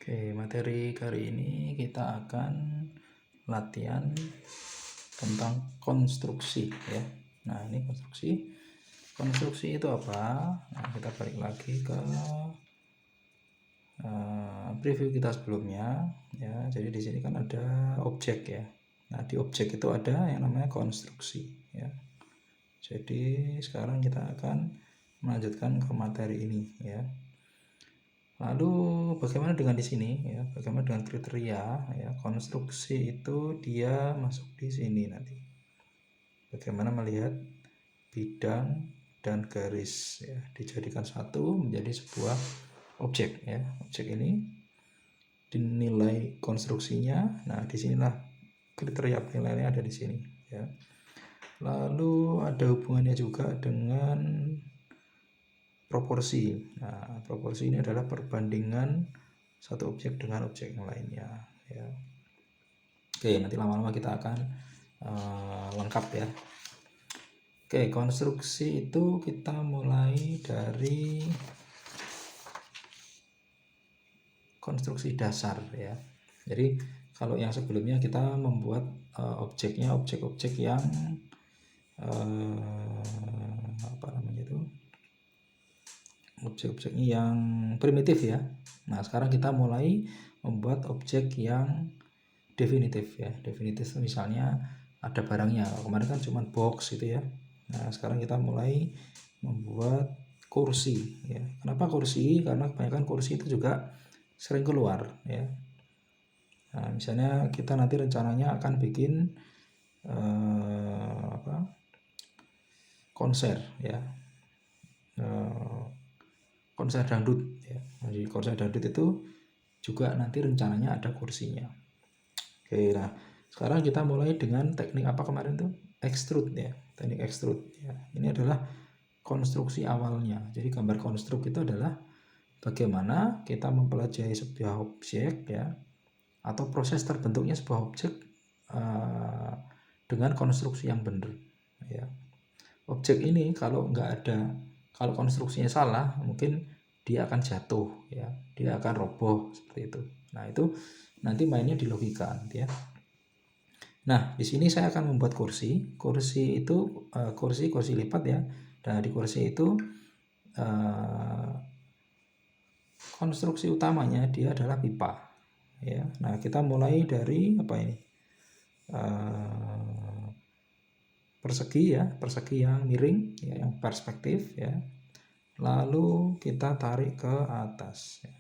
Oke, materi kali ini kita akan latihan tentang konstruksi ya. Nah, ini konstruksi. Konstruksi itu apa? Nah, kita balik lagi ke preview kita sebelumnya ya. Jadi di sini kan ada objek ya. Nah, di objek itu ada yang namanya konstruksi ya. Jadi sekarang kita akan melanjutkan ke materi ini ya. Lalu bagaimana dengan di sini ya? Bagaimana dengan kriteria ya? Konstruksi itu dia masuk di sini nanti. Bagaimana melihat bidang dan garis ya dijadikan satu menjadi sebuah objek ya. Objek ini dinilai konstruksinya. Nah, disinilah kriteria penilaiannya ada di sini ya. Lalu ada hubungannya juga dengan proporsi. Nah, proporsi ini adalah perbandingan satu objek dengan objek yang lainnya ya. Oke, nanti lama-lama kita akan lengkap ya. Oke, konstruksi itu kita mulai dari konstruksi dasar ya. Jadi kalau yang sebelumnya kita membuat objeknya objek-objek yang apa namanya itu, objek-objeknya yang primitif ya. Nah, sekarang kita mulai membuat objek yang definitif ya. Definitif itu misalnya ada barangnya. Kemarin kan cuma box gitu ya. Nah, sekarang kita mulai membuat kursi ya. Kenapa kursi? Karena kebanyakan kursi itu juga sering keluar ya. Nah, misalnya kita nanti rencananya akan bikin konser ya. Konser dangdut ya. Jadi konser dangdut itu juga nanti rencananya ada kursinya. Oke, nah sekarang kita mulai dengan teknik apa kemarin tuh? Extrude ya, teknik extrude ya. Ini adalah konstruksi awalnya. Jadi gambar konstruk itu adalah bagaimana kita mempelajari sebuah objek ya, atau proses terbentuknya sebuah objek dengan konstruksi yang benar ya. Objek ini kalau kalau konstruksinya salah, mungkin dia akan jatuh ya, dia akan roboh seperti itu. Nah, itu nanti mainnya di logika nanti ya. Nah, di sini saya akan membuat kursi. Kursi itu kursi lipat ya. Dan di kursi itu konstruksi utamanya dia adalah pipa ya. Nah, kita mulai dari apa ini? Persegi ya, persegi yang miring ya, yang perspektif ya. Lalu kita tarik ke atas ya.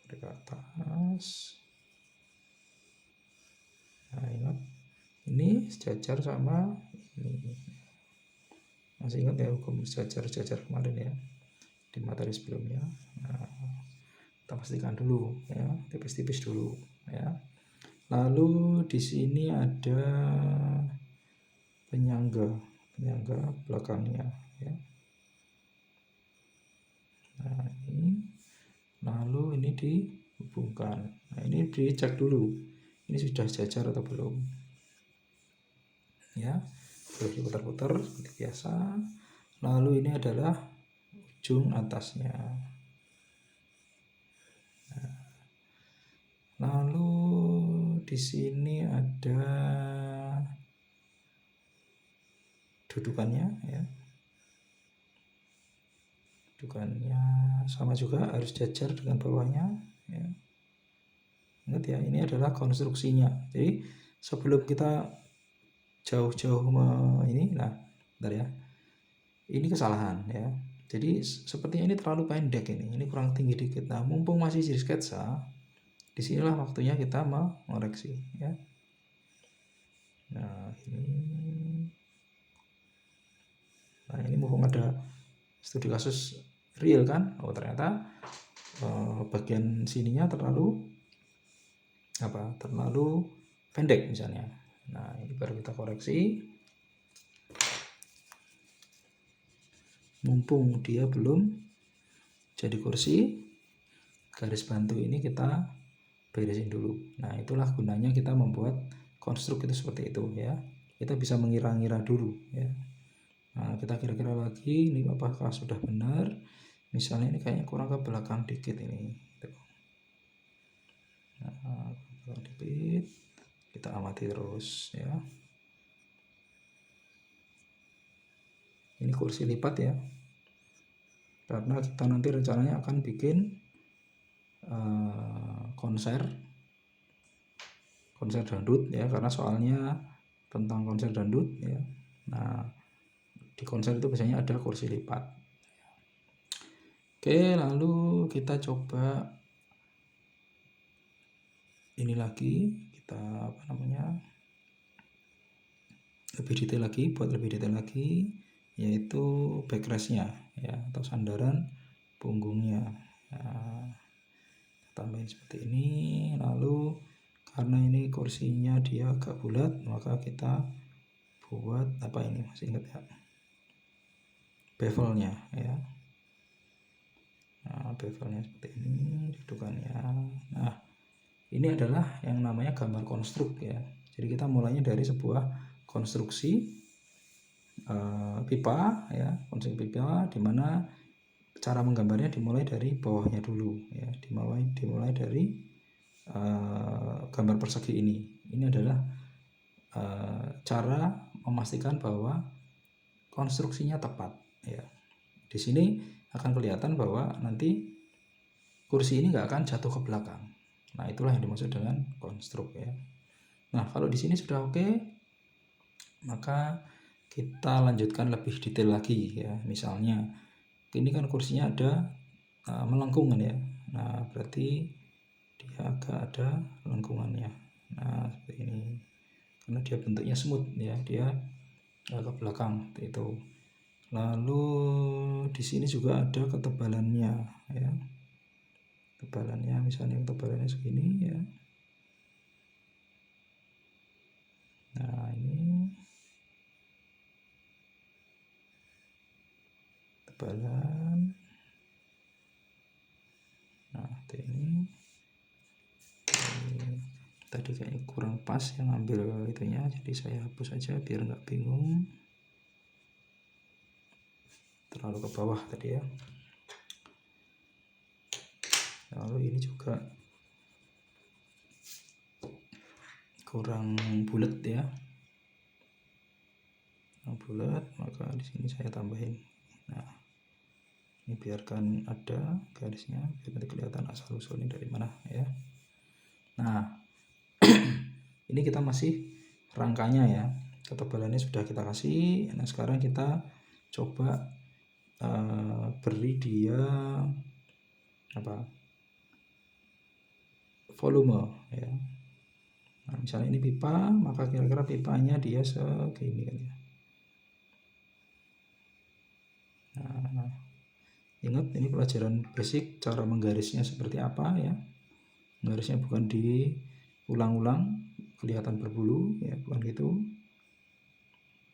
Tarik ke atas. Nah, ingat ini sejajar sama ini. Masih ingat ya hukum sejajar kemarin ya di materi sebelumnya. Nah, kita pastikan dulu ya, tipis-tipis dulu ya. Lalu di sini ada penyangga belakangnya ya. Nah, ini lalu ini dihubungkan. Nah, ini dicek dulu ini sudah sejajar atau belum ya. Terus diputar-putar seperti biasa. Lalu ini adalah ujung atasnya. Nah, lalu di sini ada dudukannya ya. Dudukannya sama juga harus sejajar dengan bawahnya ya. Ingat ya, ini adalah konstruksinya. Jadi sebelum kita jauh-jauh ini, nah bentar ya, ini kesalahan ya. Jadi sepertinya ini terlalu pendek, ini kurang tinggi dikit. Nah, mumpung masih jadi sketsa, disinilah waktunya kita mengoreksi ya. Nah, ini mumpung ada studi kasus real kan. Oh, ternyata bagian sininya terlalu pendek misalnya. Nah, ini baru kita koreksi. Mumpung dia belum jadi kursi, garis bantu ini kita beresin dulu. Nah, itulah gunanya kita membuat konstruk itu seperti itu ya. Kita bisa mengira-ngira dulu ya. Nah, kita kira-kira lagi ini apakah sudah benar. Misalnya ini kayaknya kurang ke belakang dikit ini. Nah, dikit, kita amati terus ya. Ini kursi lipat ya, karena kita nanti rencananya akan bikin konser dangdut ya, karena soalnya tentang konser dangdut ya. Nah, di konser itu biasanya ada kursi lipat. Oke, lalu kita coba ini lagi, kita lebih detail lagi, buat lebih detail lagi, yaitu backrestnya ya, atau sandaran punggungnya. Nah, tambahin seperti ini. Lalu karena ini kursinya dia agak bulat, maka kita buat apa ini, masih ingat ya, bevelnya ya. Nah, bevelnya seperti ini dudukannya. Nah, ini adalah yang namanya gambar konstruk ya. Jadi kita mulainya dari sebuah konstruksi pipa ya, konstruksi pipa, dimana cara menggambarnya dimulai dari bawahnya dulu ya, dimulai dari gambar persegi ini. Ini adalah cara memastikan bahwa konstruksinya tepat ya. Di sini akan kelihatan bahwa nanti kursi ini nggak akan jatuh ke belakang. Nah, itulah yang dimaksud dengan konstruk ya. Nah, kalau di sini sudah oke, maka kita lanjutkan lebih detail lagi ya. Misalnya ini kan kursinya ada melengkung kan ya. Nah, berarti dia agak ada lengkungannya. Nah, seperti ini. Karena dia bentuknya smooth ya, dia ke belakang itu. Lalu di sini juga ada ketebalannya ya. Tebalannya misalnya tebalannya segini ya. Nah, ini tebalan. Nah, ini tadi kayaknya kurang pas yang ambil itunya, jadi saya hapus aja biar nggak bingung. Terlalu ke bawah tadi ya. Lalu ini juga kurang bulat ya, bulat, maka di sini saya tambahin. Nah, ini biarkan ada garisnya biar nanti kelihatan asal usulnya dari mana ya. Nah, ini kita masih rangkanya ya, ketebalannya sudah kita kasih. Nah, sekarang kita coba beri dia volume ya. Nah, misalnya ini pipa, maka kira-kira pipanya dia segini kan ya. Nah, ingat ini pelajaran basic cara menggarisnya seperti apa ya. Garisnya bukan diulang-ulang kelihatan berbulu ya, bukan gitu.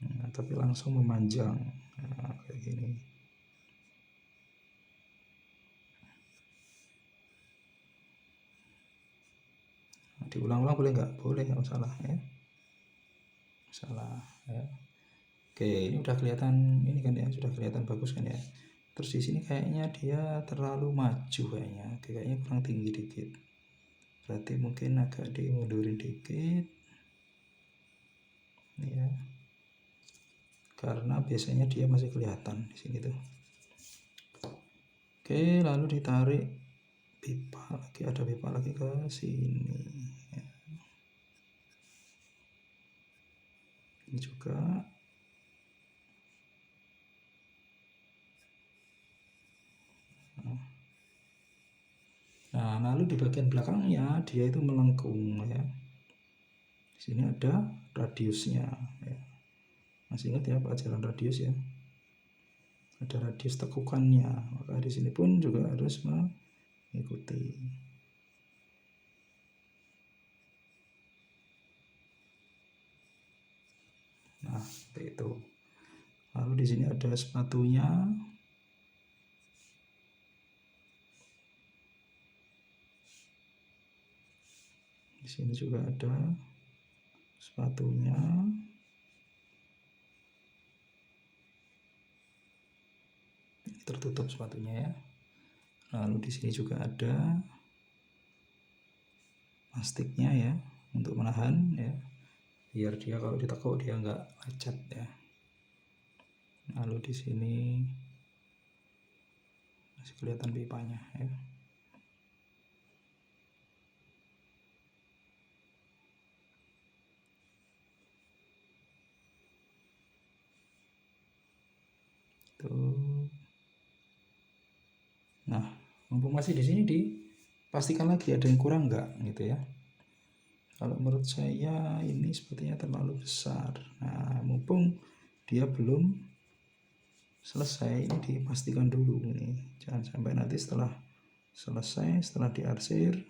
Nah, tapi langsung memanjang. Nah, kayak gini. Diulang-ulang boleh nggak? Boleh, nggak masalah ya. Masalah ya. Oke, ini udah kelihatan ini kan ya, sudah kelihatan bagus kan ya. Terus di sini kayaknya dia terlalu maju kayaknya kurang tinggi dikit. Berarti mungkin agak dimundurin dikit. Ya. Karena biasanya dia masih kelihatan di sini tuh. Oke, lalu ditarik pipa lagi, ada pipa lagi ke sini ya. Ini juga. Nah, lalu di bagian belakangnya dia itu melengkung ya. Di sini ada radiusnya ya. Masih ingat ya pelajaran radius ya. Ada radius tekukannya, maka di sini pun juga harus mengikuti. Nah, seperti itu. Lalu di sini ada sepatunya. Di sini juga ada sepatunya. Tertutup sepatunya ya. Lalu di sini juga ada plastiknya ya untuk menahan ya, biar dia kalau ditekuk dia nggak lecet ya. Lalu di sini masih kelihatan pipanya ya. Tuh. Nah, mumpung masih di sini dipastikan lagi ada yang kurang nggak gitu ya. Kalau menurut saya ini sepertinya terlalu besar. Nah, mumpung dia belum selesai, ini dipastikan dulu nih. Jangan sampai nanti setelah selesai, setelah diarsir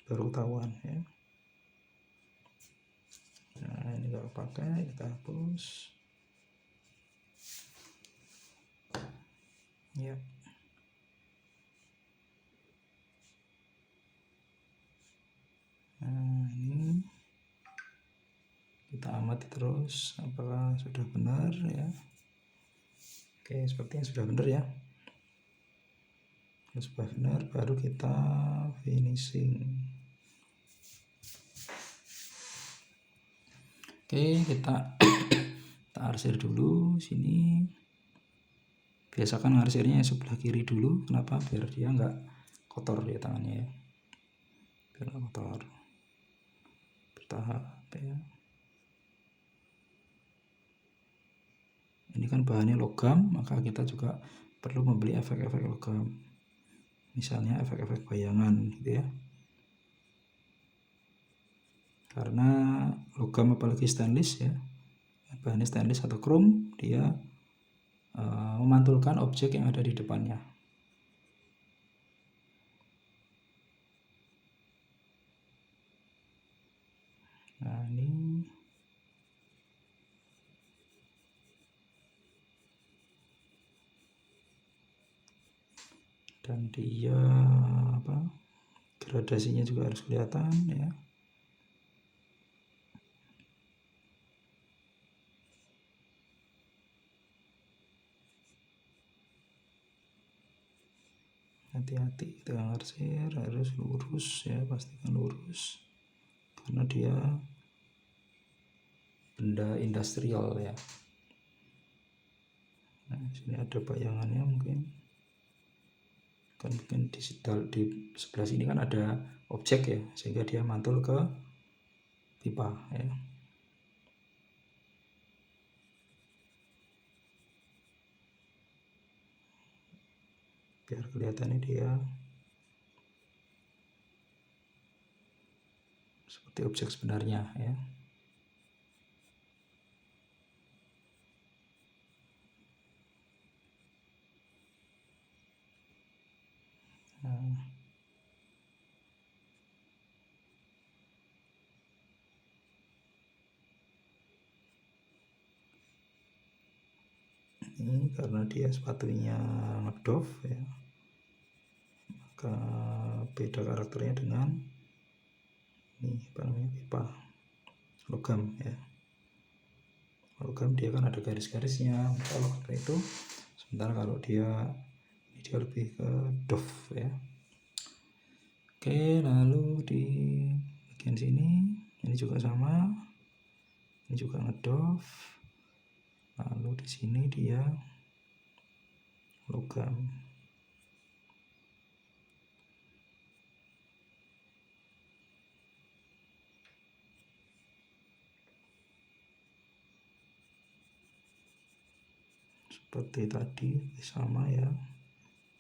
baru ketahuan ya. Nah, ini kalau pakai kita hapus. Ya. Nah, ini kita amati terus apakah sudah benar ya. Oke, sepertinya sudah benar ya. Kalau sudah benar baru kita finishing. Oke, kita arsir dulu sini. Biasakan ngarsirnya sebelah kiri dulu. Kenapa? Biar dia nggak kotor ya tangannya ya. Biar nggak kotor. Bertahap ya. Ini kan bahannya logam, maka kita juga perlu membeli efek-efek logam. Misalnya efek-efek bayangan gitu ya. Karena logam apalagi stainless ya, bahannya stainless atau krom, dia memantulkan objek yang ada di depannya. Nah, ini dan dia gradasinya juga harus kelihatan ya. Hati-hati kita ngarsir, harus lurus ya, pastikan lurus karena dia benda industrial ya. Nah, sini ada bayangannya mungkin di sebelah sini kan ada objek ya, sehingga dia mantul ke pipa ya. Biar kelihatannya dia seperti objek sebenarnya ya. Nah, ini karena dia sepatunya ngedove ya, maka beda karakternya dengan ini apa namanya, pipa logam ya. Logam dia kan ada garis-garisnya kalau itu, sementara kalau dia lebih ke doff ya. Oke, lalu di bagian sini ini juga sama, ini juga ngedoff. Lalu di sini dia logam. Seperti tadi sama ya.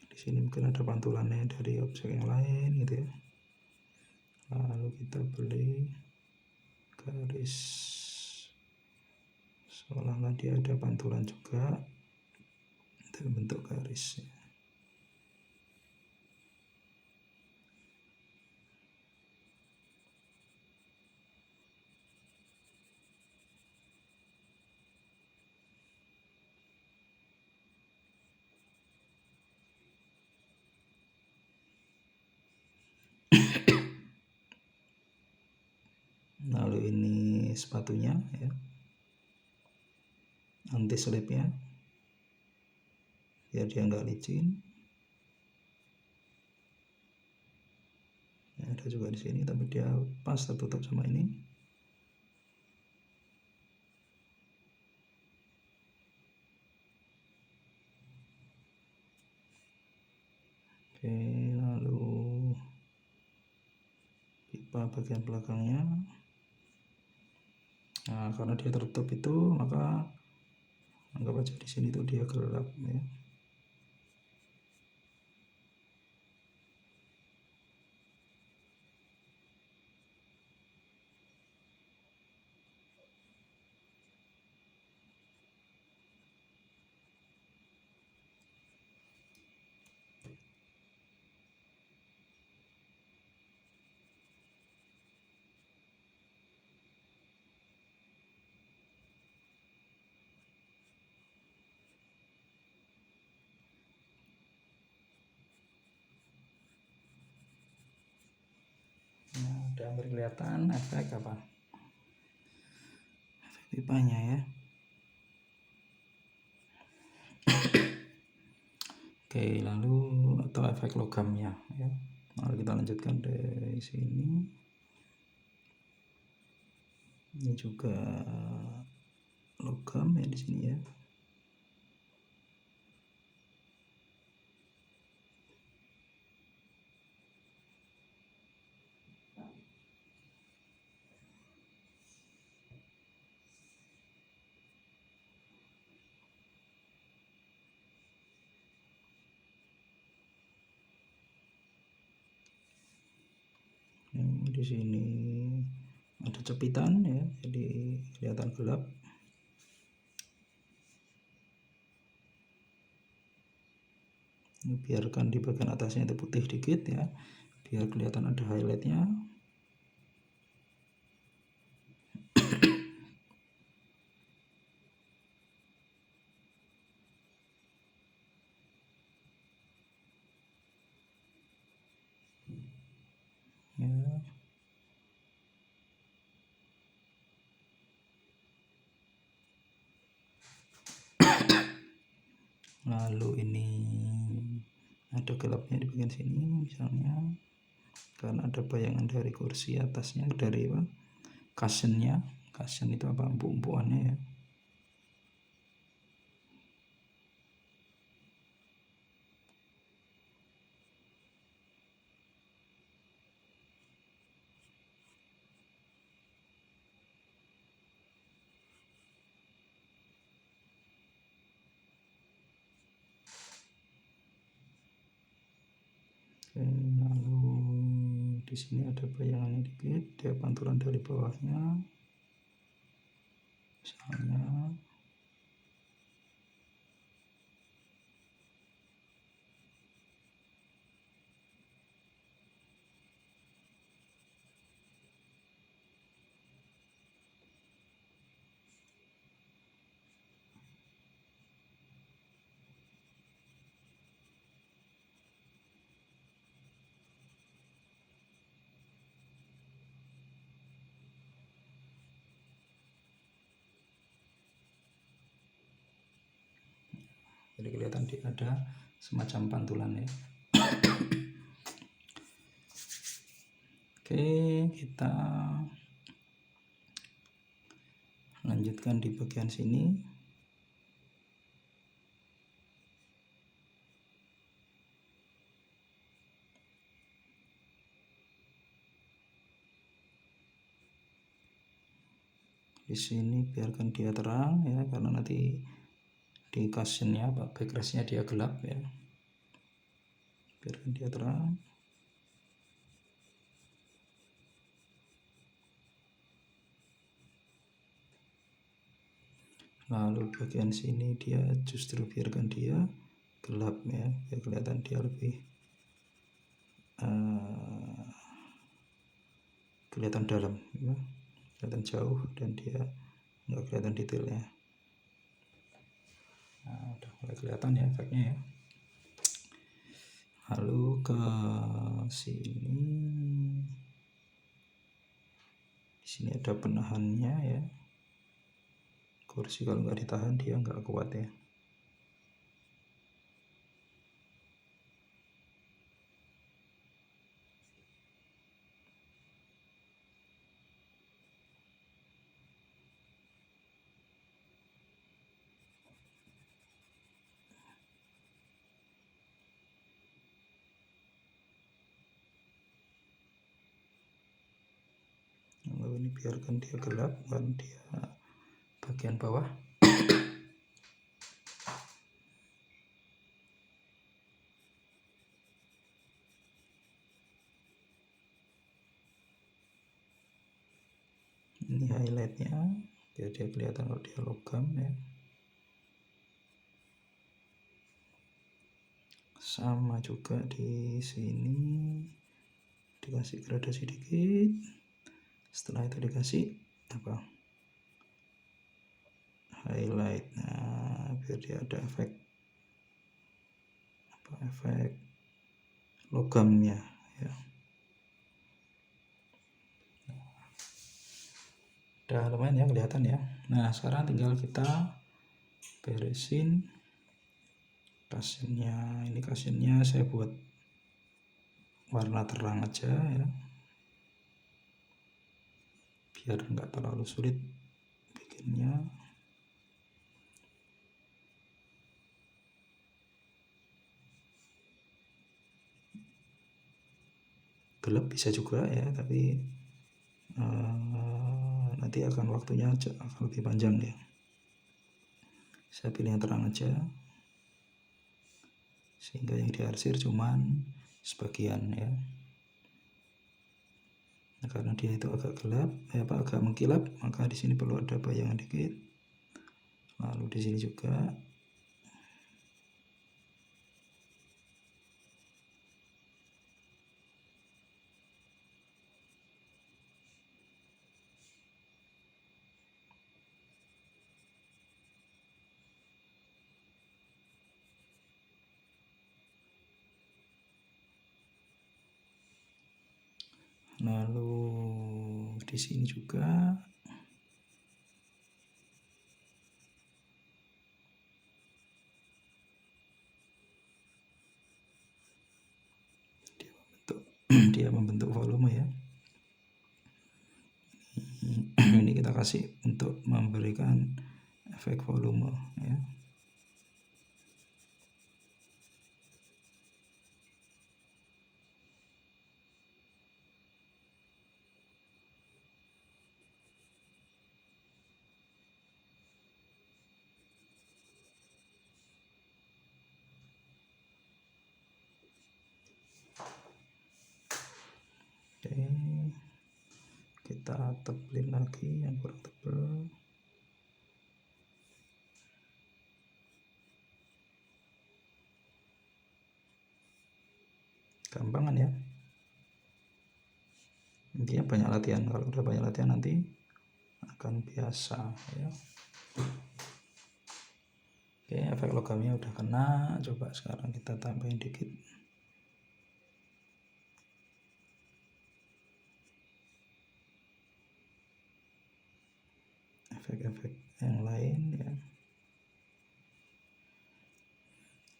Di sini mungkin ada pantulannya dari objek yang lain gitu ya. Lalu kita beli garis, seolah-olah dia ada pantulan juga dalam bentuk garis. Lalu ini sepatunya ya, anti slipnya biar dia nggak licin ya, ada ada juga di sini, tapi dia pas tertutup sama ini. Oke, lalu pipa bagian belakangnya. Nah, karena dia tertutup itu, maka anggap aja di sini tuh dia gelap ya. Nah, udah hampir kelihatan efek apa? Efek pipanya ya. Oke, lalu atau efek logamnya ya. Mari kita lanjutkan dari sini. Ini juga logam ya di sini ya. Di sini ada cepitan ya, jadi kelihatan gelap. Ini biarkan di bagian atasnya itu putih dikit ya, biar kelihatan ada highlightnya. Ya. Lalu ini ada gelapnya di bagian sini misalnya, karena ada bayangan dari kursi atasnya, dari apa? Cushionnya. Cushion itu apa? Empuk-empukannya ya. Oke, lalu di sini ada bayangannya dikit, dia pantulan dari bawahnya. Misalnya jadi kelihatan ada semacam pantulan ya. Oke, kita lanjutkan di bagian sini. Di sini biarkan dia terang ya, karena nanti di cushionnya, backrestnya dia gelap ya. Biarkan dia terang. Lalu bagian sini dia justru biarkan dia gelap ya, biar kelihatan dia lebih kelihatan dalam ya. Kelihatan jauh dan dia nggak kelihatan detailnya. Nah, udah mulai kelihatan ya efeknya ya. Lalu ke sini, di sini ada penahannya ya. Kursi kalau nggak ditahan dia nggak kuat ya. biarkan dia gelap, kan dia bagian bawah. Ini highlightnya biar dia kelihatan kalau dia logam ya. Sama juga di sini dikasih gradasi dikit. Setelah itu dikasih apa, highlight. Nah, biar dia ada efek logamnya ya. Udah lumayan ya kelihatan ya. Nah, sekarang tinggal kita beresin kasennya. Ini kasennya saya buat warna terang aja ya, biar nggak terlalu sulit bikinnya. Gelap bisa juga ya, tapi nanti akan waktunya akan lebih panjang ya. Saya pilih yang terang aja, sehingga yang diarsir cuman sebagian ya. Nah, karena dia itu agak gelap, agak mengkilap, maka di sini perlu ada bayangan dikit. Lalu di sini juga. Lalu di sini juga. Dia membentuk volume ya. Ini kita kasih untuk memberikan efek volume ya. Oke, kita tebelin lagi yang kurang tebal. Gampang kan ya, intinya banyak latihan. Kalau udah banyak latihan nanti akan biasa ya. Oke, efek logamnya udah kena. Coba sekarang kita tambahin dikit efek-efek yang lain ya.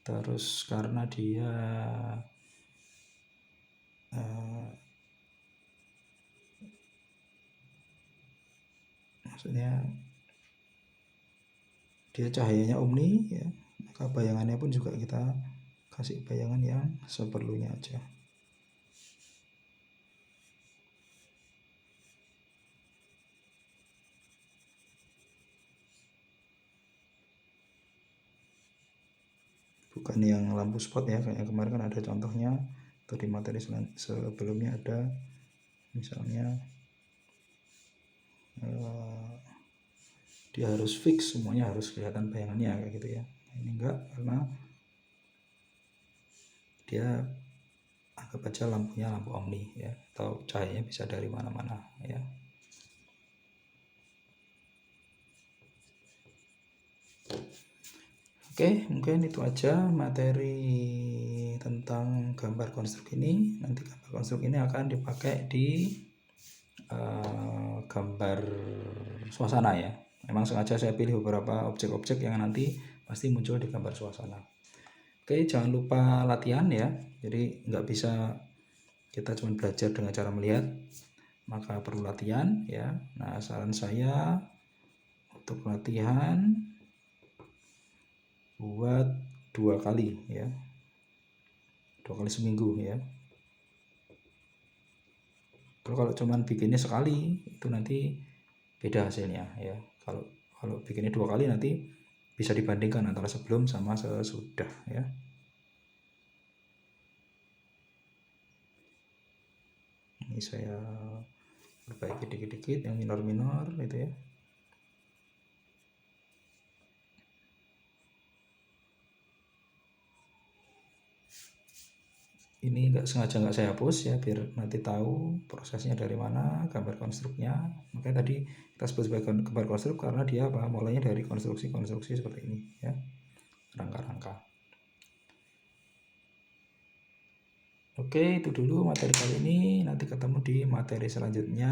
Terus karena dia maksudnya dia cahayanya omni ya, maka bayangannya pun juga kita kasih bayangan yang seperlunya aja. Bukan yang lampu spot ya, kayak kemarin kan ada contohnya, atau di materi sebelumnya ada misalnya dia harus fix, semuanya harus kelihatan bayangannya kayak gitu ya. Ini enggak, karena dia anggap aja lampunya lampu omni ya, atau cahayanya bisa dari mana-mana ya. Oke, mungkin itu aja materi tentang gambar konstruk ini. Nanti gambar konstruk ini akan dipakai di gambar suasana ya. Memang sengaja saya pilih beberapa objek-objek yang nanti pasti muncul di gambar suasana. Oke, jangan lupa latihan ya. Jadi nggak bisa kita cuma belajar dengan cara melihat, maka perlu latihan ya. Nah, saran saya untuk latihan buat 2 kali ya, 2 kali seminggu ya. Kalau cuman bikinnya sekali itu nanti beda hasilnya ya. Kalau bikinnya 2 kali nanti bisa dibandingkan antara sebelum sama sesudah ya. Ini saya perbaiki dikit-dikit yang minor-minor itu ya. Ini sengaja nggak saya hapus ya, biar nanti tahu prosesnya dari mana, gambar konstruknya. Makanya tadi kita sebut sebagai gambar konstruk karena dia mulainya dari konstruksi seperti ini ya, rangka-rangka. Oke, itu dulu materi kali ini. Nanti ketemu di materi selanjutnya,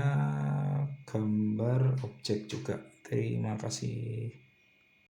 gambar objek juga. Terima kasih.